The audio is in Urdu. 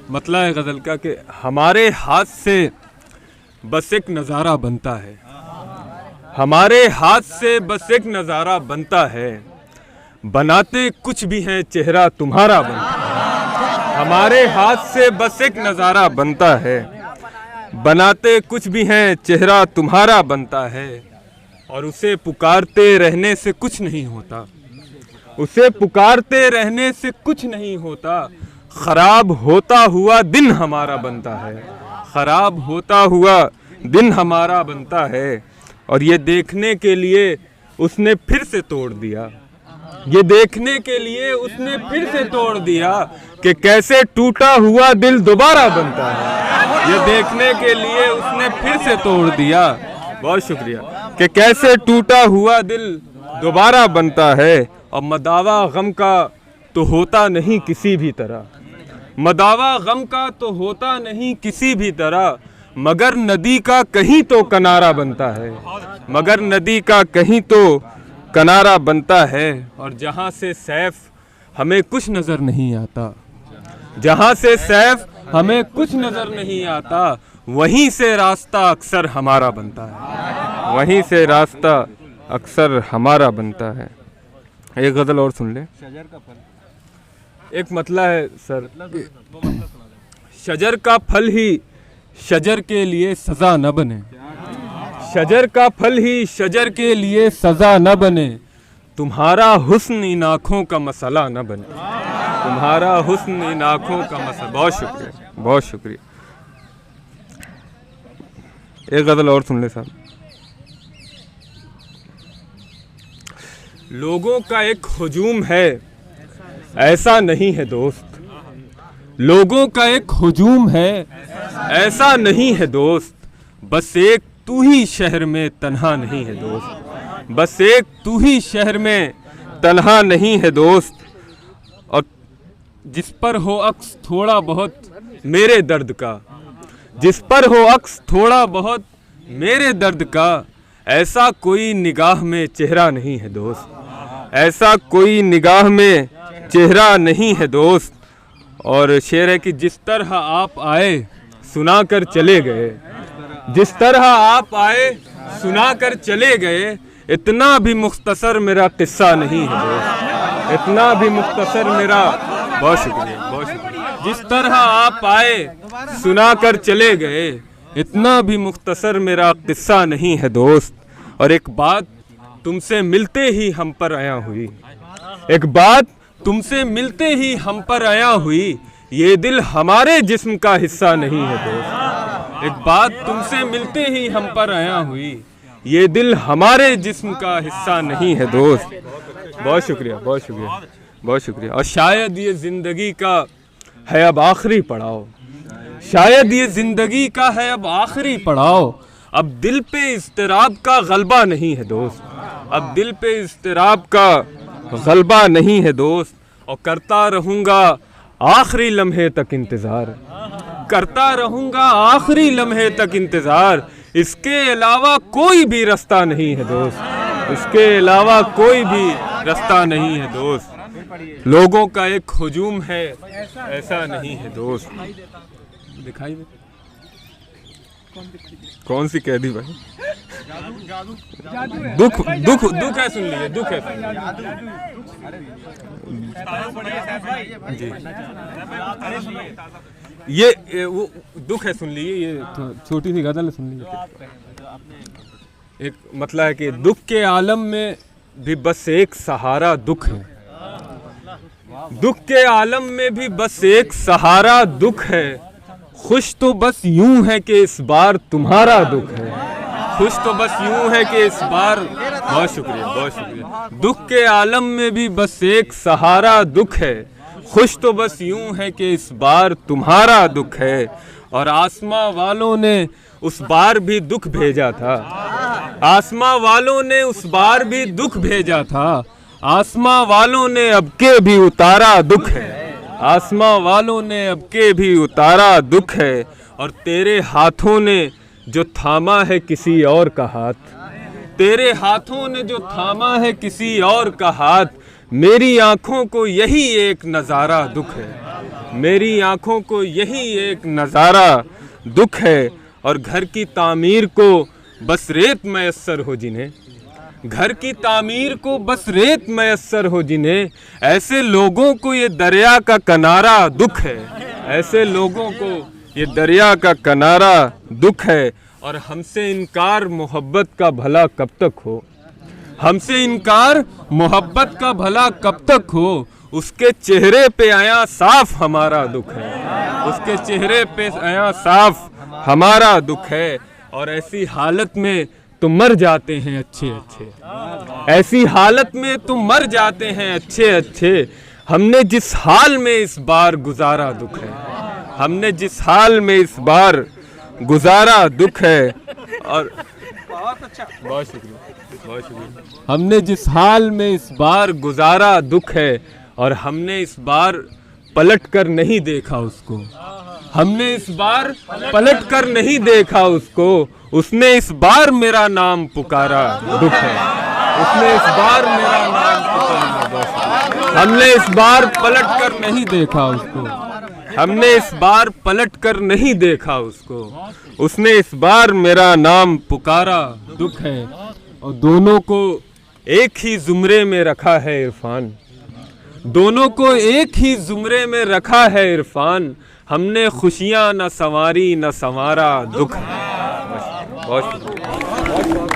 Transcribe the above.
مطلب ہے غزل کا کہ ہمارے ہاتھ سے بس ایک نظارہ بنتا ہے، ہمارے ہاتھ سے بس ایک نظارہ بنتا ہے، بناتے کچھ بھی ہیں چہرہ تمہارا بنتا ہے۔ ہمارے ہاتھ سے بس ایک نظارہ بنتا ہے، بناتے کچھ بھی ہیں چہرہ تمہارا بنتا ہے، اور اسے پکارتے رہنے سے کچھ نہیں ہوتا، اسے پکارتے رہنے سے کچھ نہیں ہوتا، خراب ہوتا ہوا دن ہمارا بنتا ہے، خراب ہوتا ہوا دن ہمارا بنتا ہے۔ اور یہ دیکھنے کے لیے اس نے پھر سے توڑ دیا، یہ دیکھنے کے لیے اس نے پھر سے توڑ دیا کہ کیسے ٹوٹا ہوا دل دوبارہ بنتا ہے۔ یہ دیکھنے کے لیے اس نے پھر سے توڑ دیا، بہت شکریہ، کہ کیسے ٹوٹا ہوا دل دوبارہ بنتا ہے۔ اور مداوا غم کا تو ہوتا نہیں کسی بھی طرح، مداوا غم کا تو ہوتا نہیں کسی بھی طرح، مگر ندی کا کہیں تو کنارہ بنتا ہے، مگر ندی کا کہیں تو کنارہ بنتا ہے۔ اور جہاں سے سیف ہمیں کچھ نظر نہیں آتا، جہاں سے سیف ہمیں کچھ نظر نہیں آتا، وہیں سے راستہ اکثر ہمارا بنتا ہے، وہیں سے راستہ اکثر ہمارا بنتا ہے۔ ایک غزل اور سن لیں۔ ایک مطلع ہے سر، شجر کا پھل ہی شجر کے لیے سزا نہ بنے، شجر کا پھل ہی شجر کے لیے سزا نہ بنے، تمہارا حسن ان آنکھوں کا مسئلہ نہ بنے، تمہارا حسن ان آنکھوں کا مسئلہ۔ بہت شکریہ، بہت شکریہ۔ ایک غزل اور سن لیں صاحب۔ لوگوں کا ایک ہجوم ہے ایسا نہیں ہے دوست، لوگوں کا ایک ہجوم ہے ایسا نہیں ہے دوست، بس ایک تو ہی شہر میں تنہا نہیں ہے دوست، بس ایک تو ہی شہر میں تنہا نہیں ہے دوست، اور جس پر ہو عکس تھوڑا بہت میرے درد کا، جس پر ہو عکس تھوڑا بہت میرے درد کا، ایسا کوئی نگاہ میں چہرہ نہیں ہے دوست، ایسا کوئی نگاہ میں چہرہ نہیں ہے دوست۔ اور شعر ہے کہ جس طرح آپ آئے سنا کر چلے گئے، جس طرح آپ آئے سنا کر چلے گئے، اتنا بھی مختصر میرا قصہ نہیں ہے دوست، اتنا بھی مختصر میرا، بہت شکریہ، بہت شکریہ، جس طرح آپ آئے سنا کر چلے گئے، اتنا بھی مختصر میرا قصہ نہیں ہے دوست۔ اور ایک بات تم سے ملتے ہی ہم پر آیا ہوئی، ایک بات تم سے ملتے ہی ہم پر آیا ہوئی، یہ دل ہمارے جسم کا حصہ نہیں ہے دوست، ایک بات تم سے ملتے ہی ہم پر آیا ہوئی، یہ دل ہمارے جسم کا حصہ نہیں ہے دوست۔ بہت شکریہ، بہت شکریہ، بہت شکریہ۔ اور شاید یہ زندگی کا ہے اب آخری پڑاؤ، شاید یہ زندگی کا ہے اب آخری پڑاؤ، اب دل پہ اضطراب کا غلبہ نہیں ہے دوست، اب دل پہ اضطراب کا غلبہ نہیں ہے دوست، اور کرتا رہوں گا آخری لمحے تک انتظار، کرتا رہوں گا آخری لمحے تک انتظار، اس کے علاوہ کوئی بھی رستہ نہیں ہے دوست، اس کے علاوہ کوئی بھی رستہ نہیں ہے دوست، لوگوں کا ایک ہجوم ہے ایسا نہیں ہے دوست۔ دکھائی دے کون سی کہہ دی بھائی؟ دکھ دکھ دکھ ہے، سن لیجیے، دکھ ہے، سن لیجیے جی، یہ وہ دکھ ہے، سن لیجیے، یہ چھوٹی سی غزل ہے، سن لیجیے۔ ایک مطلب ہے کہ دکھ کے عالم میں بھی بس ایک سہارا دکھ ہے، دکھ کے عالم میں بھی بس ایک سہارا دکھ ہے، خوش تو بس یوں ہے کہ اس بار تمہارا دکھ ہے، خوش تو بس یوں ہے کہ اس بار، بہت شکریہ، بہت شکریہ۔ دکھ کے عالم میں بھی بس ایک سہارا دکھ ہے، خوش تو بس یوں ہے کہ اس بار تمہارا دکھ ہے، اور آسماں والوں نے اس بار بھی دکھ بھیجا تھا، آسماں والوں نے اس بار بھی دکھ بھیجا تھا، آسماں والوں نے اب کے بھی اتارا دکھ ہے، آسماں والوں نے اب کے بھی اتارا دکھ ہے، اور تیرے ہاتھوں نے جو تھاما ہے کسی اور کا ہاتھ، تیرے ہاتھوں نے جو تھاما ہے کسی اور کا ہاتھ، میری آنکھوں کو یہی ایک نظارہ دکھ ہے، میری آنکھوں کو یہی ایک نظارہ دکھ ہے، اور گھر کی تعمیر کو بس ریت میسر ہو جنہیں، گھر کی تعمیر کو بس ریت میسر ہو جنہیں، ایسے لوگوں کو یہ دریا کا کنارہ دکھ ہے، ایسے لوگوں کو یہ دریا کا کنارہ دکھ ہے۔ اور ہم سے انکار محبت کا بھلا کب تک ہو، ہم سے انکار محبت کا بھلا کب تک ہو، اس کے چہرے پہ آیا صاف ہمارا دکھ ہے، اس کے چہرے پہ آیا صاف ہمارا دکھ ہے۔ اور ایسی حالت میں تو مر جاتے ہیں اچھے اچھے، ایسی حالت میں تو مر جاتے ہیں اچھے اچھے، ہم نے جس حال میں اس بار گزارا دکھ ہے، ہم نے جس حال میں اس بار گزارا دکھ ہے۔ اور بہت شکریہ، بہت شکریہ۔ ہم نے جس حال میں اس بار گزارا دکھ ہے، اور ہم نے اس بار پلٹ کر نہیں دیکھا اس کو، ہم نے اس بار پلٹ کر نہیں دیکھا اس کو، اس نے اس بار میرا نام پکارا دکھ ہے، اس نے اس بار میرا نام پکارا، ہم نے اس بار پلٹ کر نہیں دیکھا اس کو، ہم نے اس بار پلٹ کر نہیں دیکھا اس کو، اس نے اس بار میرا نام پکارا دکھ ہے۔ اور دونوں کو ایک ہی زمرے میں رکھا ہے عرفان، دونوں کو ایک ہی زمرے میں رکھا ہے عرفان، ہم نے خوشیاں نہ سنواری نہ سنوارا دکھ ہے۔ بہت شکریہ۔